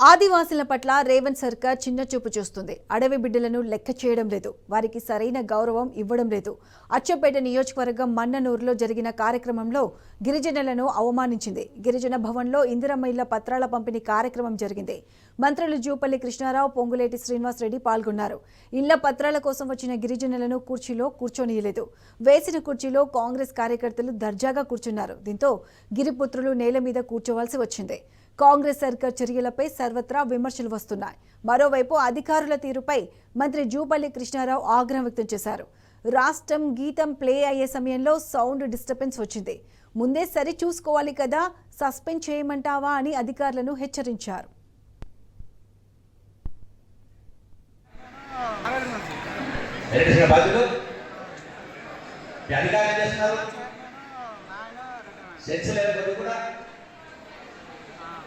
ఆదివాసుల పట్ల రేవంత్ సర్కార్ చిన్న చూపు చూస్తుంది. అడవి బిడ్డలను లెక్క చేయడం లేదు. వారికి సరైన గౌరవం ఇవ్వడం లేదు. అచ్చంపేట నియోజకవర్గం మన్ననూరులో జరిగిన కార్యక్రమంలో గిరిజనులను అవమానించింది. గిరిజన భవన్లో ఇందిరమ్మ ఇళ్ల పత్రాల పంపిణీ కార్యక్రమం జరిగింది. మంత్రులు జూపల్లి కృష్ణారావు, పొంగులేటి శ్రీనివాస్ రెడ్డి పాల్గొన్నారు. ఇళ్ల పత్రాల కోసం వచ్చిన గిరిజనులను కుర్చీలో కూర్చోనీయలేదు. వేసిన కుర్చీలో కాంగ్రెస్ కార్యకర్తలు దర్జాగా కూర్చున్నారు. దీంతో గిరిపుత్రులు నేల మీద కూర్చోవాల్సి వచ్చింది. కాంగ్రెస్ సర్కార్ చర్యలపై సర్వత్రా విమర్శలు వస్తున్నాయి. మరోవైపు అధికారుల తీరుపై మంత్రి జూపల్లి కృష్ణారావు ఆగ్రహం వ్యక్తం చేశారు. రాష్ట్రం గీతం ప్లే అయ్యే సమయంలో సౌండ్ డిస్టర్బెన్స్ వచ్చింది. ముందే సరి చూసుకోవాలి కదా, సస్పెండ్ చేయమంటావా అని అధికారులను హెచ్చరించారు.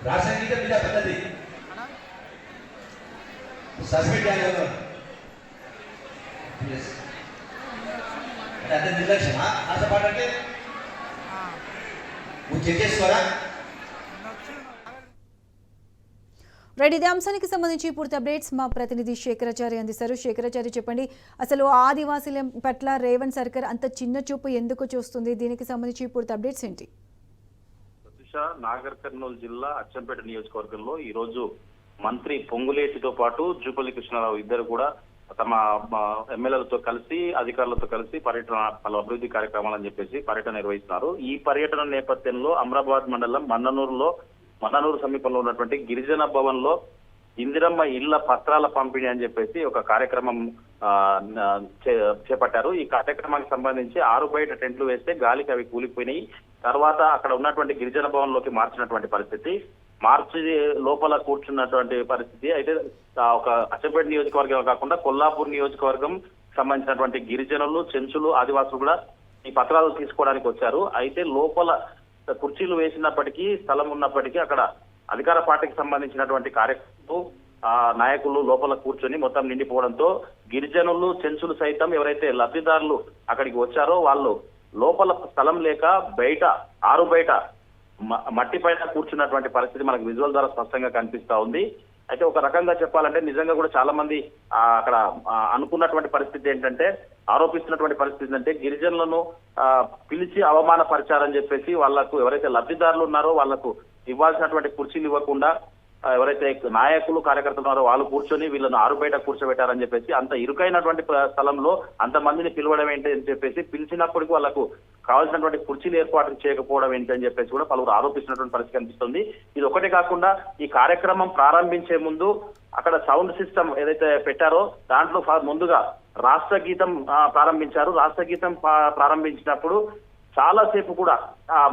రాష్ట్ర గీతం మీద పద్ధతి సస్పెండ్ చేయాలి అంటే నిర్లక్ష్యమా రాష్ట్ర పాట అంటే నువ్వు చెక్ చేసుకోరా. ఇదే అంశానికి సంబంధించి పూర్తి అప్డేట్స్ మా ప్రతినిధి శేఖరాచారి అందిస్తారు. శేఖరాచారి, చెప్పండి, అసలు ఆదివాసీల పట్ల రేవంత్ సర్కార్ అంత చిన్న చూపు ఎందుకు చూస్తుంది? దీనికి సంబంధించి పూర్తి అప్డేట్స్ ఏంటి? నాగర్ కర్నూలు జిల్లా అచ్చంపేట నియోజకవర్గంలో ఈ రోజు మంత్రి పొంగులేటితో పాటు జూపల్లి కృష్ణారావు ఇద్దరు కూడా తమ ఎమ్మెల్యేలతో కలిసి అధికారులతో కలిసి పర్యటన పలు అభివృద్ధి కార్యక్రమాలని చెప్పేసి పర్యటన నిర్వహిస్తున్నారు. ఈ పర్యటన నేపథ్యంలో అమ్రాబాద్ మండలం మన్ననూరు సమీపంలో ఉన్నటువంటి గిరిజన భవన్ లో ఇందిరమ్మ ఇళ్ల పత్రాల పంపిణీ అని చెప్పేసి ఒక కార్యక్రమం చేపట్టారు. ఈ కార్యక్రమానికి సంబంధించి 6 బయట టెంట్లు వేస్తే గాలికి అవి కూలిపోయినాయి. తర్వాత అక్కడ ఉన్నటువంటి గిరిజన భవన్ లోకి మార్చినటువంటి పరిస్థితి, మార్చి లోపల కూర్చున్నటువంటి పరిస్థితి. అయితే ఒక అచ్చంపేట నియోజకవర్గం కాకుండా కొల్లాపూర్ నియోజకవర్గం సంబంధించినటువంటి గిరిజనులు, చెంచులు, ఆదివాసులు కూడా ఈ పత్రాలు తీసుకోవడానికి వచ్చారు. అయితే లోపల కుర్చీలు వేసినప్పటికీ, స్థలం ఉన్నప్పటికీ అక్కడ అధికార పార్టీకి సంబంధించినటువంటి కార్యకర్తలు, నాయకులు లోపల కూర్చొని మొత్తం నిండిపోవడంతో గిరిజనులు, చెంచులు సైతం ఎవరైతే లబ్ధిదారులు అక్కడికి వచ్చారో వాళ్ళు లోపల స్థలం లేక బయట 6 బయట మట్టి పైన కూర్చున్నటువంటి పరిస్థితి మనకు విజువల్ ద్వారా స్పష్టంగా కనిపిస్తా ఉంది. అయితే ఒక రకంగా చెప్పాలంటే నిజంగా కూడా చాలా మంది అక్కడ అనుకున్నటువంటి పరిస్థితి ఏంటంటే, ఆరోపిస్తున్నటువంటి పరిస్థితి ఏంటంటే గిరిజనులను పిలిచి అవమానపరిచారని చెప్పేసి వాళ్లకు ఎవరైతే లబ్ధిదారులు ఉన్నారో వాళ్లకు ఇవ్వాల్సినటువంటి కుర్చీలు ఇవ్వకుండా ఎవరైతే నాయకులు, కార్యకర్తలు ఉన్నారో వాళ్ళు కూర్చొని వీళ్ళను 6 బయట కూర్చోబెట్టారని చెప్పేసి, అంత ఇరుకైనటువంటి స్థలంలో అంతమందిని పిలవడం ఏంటి అని చెప్పేసి, పిలిచినప్పటికీ వాళ్ళకు కావాల్సినటువంటి కుర్చీలు ఏర్పాటు చేయకపోవడం ఏంటి అని చెప్పేసి కూడా పలువురు ఆరోపిస్తున్నటువంటి పరిస్థితి కనిపిస్తుంది. ఇది ఒకటే కాకుండా ఈ కార్యక్రమం ప్రారంభించే ముందు అక్కడ సౌండ్ సిస్టమ్ ఏదైతే పెట్టారో దాంట్లో ముందుగా రాష్ట్ర గీతం ప్రారంభించారు. రాష్ట్ర గీతం ప్రారంభించినప్పుడు చాలా సేపు కూడా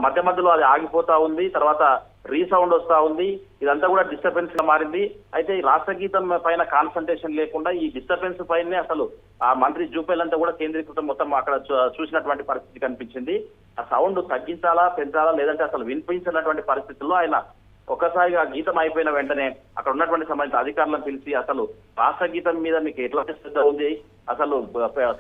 మధ్య మధ్యలో అది ఆగిపోతా ఉంది, తర్వాత రీసౌండ్ వస్తా ఉంది. ఇదంతా కూడా డిస్టర్బెన్స్ గా మారింది. అయితే ఈ రాష్ట్ర గీతం పైన కాన్సన్ట్రేషన్ లేకుండా ఈ డిస్టర్బెన్స్ పైనే అసలు ఆ మంత్రి జూపల్ అంతా కూడా కేంద్రీకృతం మొత్తం అక్కడ చూసినటువంటి పరిస్థితి కనిపించింది. ఆ సౌండ్ తగ్గించాలా, పెంచాలా, లేదంటే అసలు వినిపించినటువంటి పరిస్థితుల్లో ఆయన ఒక్కసారిగా గీతం అయిపోయిన వెంటనే అక్కడ ఉన్నటువంటి సంబంధించిన అధికారులను పిలిచి అసలు రాష్ట్ర గీతం మీద మీకు ఎట్లా శ్రద్ధ ఉంది, అసలు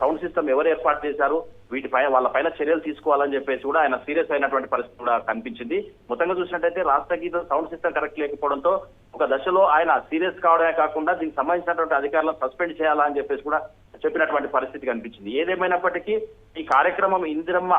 సౌండ్ సిస్టమ్ ఎవరు ఏర్పాటు చేశారు, వీటిపై వాళ్ళ పైన చర్యలు తీసుకోవాలని చెప్పేసి కూడా ఆయన సీరియస్ అయినటువంటి పరిస్థితి కూడా కనిపించింది. మొత్తంగా చూసినట్టయితే రాష్ట్ర గీతం సౌండ్ సిస్టమ్ కరెక్ట్ లేకపోవడంతో ఒక దశలో ఆయన సీరియస్ కావడమే కాకుండా దీనికి సంబంధించినటువంటి అధికారులను సస్పెండ్ చేయాలా అని చెప్పేసి కూడా చెప్పినటువంటి పరిస్థితి కనిపించింది. ఏదేమైనప్పటికీ ఈ కార్యక్రమం ఇందిరమ్మ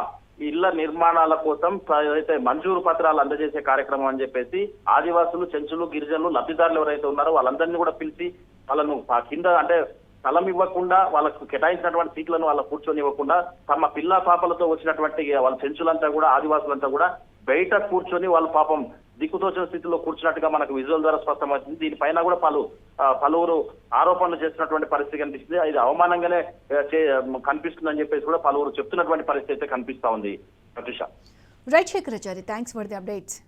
ఇళ్ల నిర్మాణాల కోసం ఏదైతే మంజూరు పత్రాలు అందజేసే కార్యక్రమం అని చెప్పేసి ఆదివాసులు, చెంచులు, గిరిజనులు, లబ్ధిదారులు ఎవరైతే ఉన్నారో వాళ్ళందరినీ కూడా పిలిచి వాళ్ళను కింద అంటే స్థలం ఇవ్వకుండా, వాళ్ళకు కేటాయించినటువంటి సీట్లను వాళ్ళ కూర్చొని ఇవ్వకుండా తమ పిల్ల పాపలతో వచ్చినటువంటి వాళ్ళ చెంచులంతా కూడా, ఆదివాసులంతా కూడా బయట కూర్చొని వాళ్ళు పాపం దిక్కుతోచిన స్థితిలో కూర్చున్నట్టుగా మనకు విజువల్ ద్వారా స్పష్టమవుతుంది. దీనిపైన కూడా పలువురు ఆరోపణలు చేస్తున్నటువంటి పరిస్థితి కనిపిస్తుంది. ఇది అవమానంగానే కనిపిస్తుందని చెప్పేసి కూడా పలువురు చెప్తున్నటువంటి పరిస్థితి అయితే కనిపిస్తా ఉంది. Pratisha, right Shekharachari, thanks for the updates.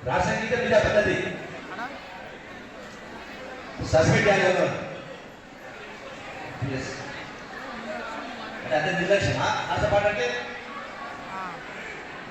రాష్ట్ర గీతం మీద పద్ధతి సస్పెండ్ చేయాలి అంటే నిర్లక్ష్యమా రాష్ట్ర పాట అంటే